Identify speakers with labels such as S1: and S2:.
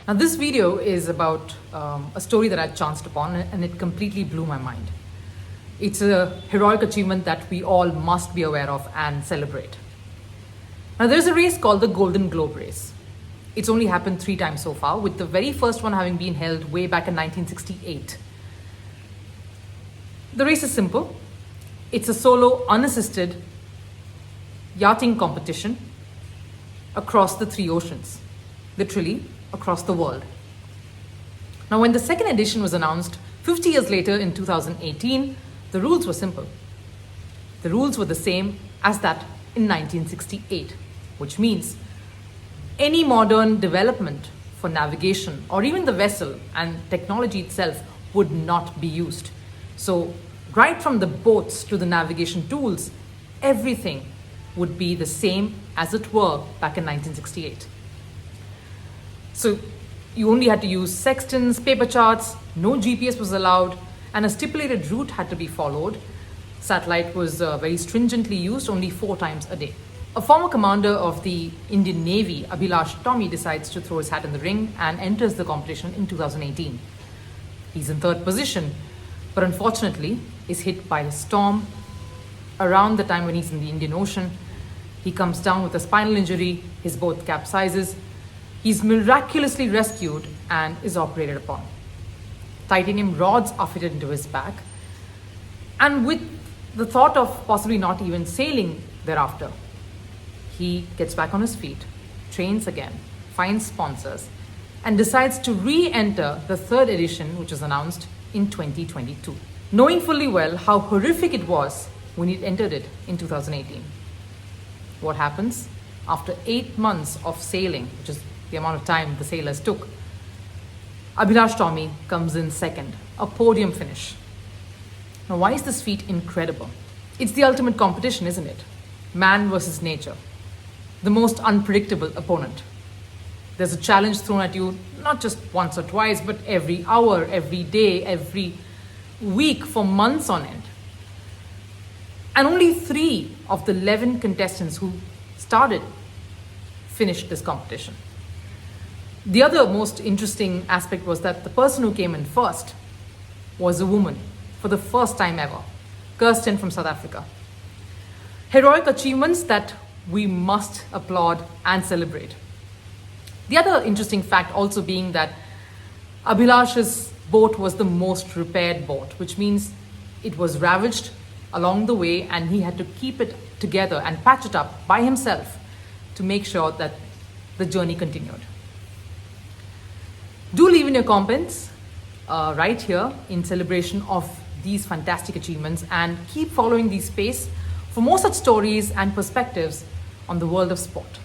S1: Now, this video is about a story that I chanced upon and it completely blew my mind. It's a heroic achievement that we all must be aware of and celebrate. Now, there's a race called the Golden Globe Race. It's only happened 3 times so far, with the very first one having been held way back in 1968. The race is simple. It's a solo, unassisted yachting competition across the 3 oceans, literally across the world. Now, when the second edition was announced 50 years later in 2018, the rules were simple. The rules were the same as that in 1968, which means any modern development for navigation or even the vessel and technology itself would not be used. So, right from the boats to the navigation tools, everything would be the same as it were back in 1968. So, you only had to use sextants, paper charts, no GPS was allowed, and a stipulated route had to be followed. Satellite was very stringently used, only 4 times a day. A former commander of the Indian Navy, Abhilash Tomy, decides to throw his hat in the ring and enters the competition in 2018. He's in 3rd position, but unfortunately is hit by a storm around the time when he's in the Indian Ocean. He comes down with a spinal injury, his boat capsizes. He's miraculously rescued and is operated upon. Titanium rods are fitted into his back, and with the thought of possibly not even sailing thereafter, he gets back on his feet, trains again, finds sponsors, and decides to re-enter the 3rd edition, which was announced in 2022, knowing fully well how horrific it was when he entered it in 2018. What happens? After 8 months of sailing, which is the amount of time the sailors took, Abhilash Tomy comes in 2nd, a podium finish. Now, why is this feat incredible? It's the ultimate competition, isn't it? Man versus nature, the most unpredictable opponent. There's a challenge thrown at you, not just once or twice, but every hour, every day, every week for months on end. And only 3 of the 11 contestants who started finished this competition. The other most interesting aspect was that the person who came in first was a woman for the first time ever, Kirsten from South Africa. Heroic achievements that we must applaud and celebrate. The other interesting fact also being that Abhilash's boat was the most repaired boat, which means it was ravaged along the way and he had to keep it together and patch it up by himself to make sure that the journey continued. Do leave in your comments right here in celebration of these fantastic achievements, and keep following this space for more such stories and perspectives on the world of sport.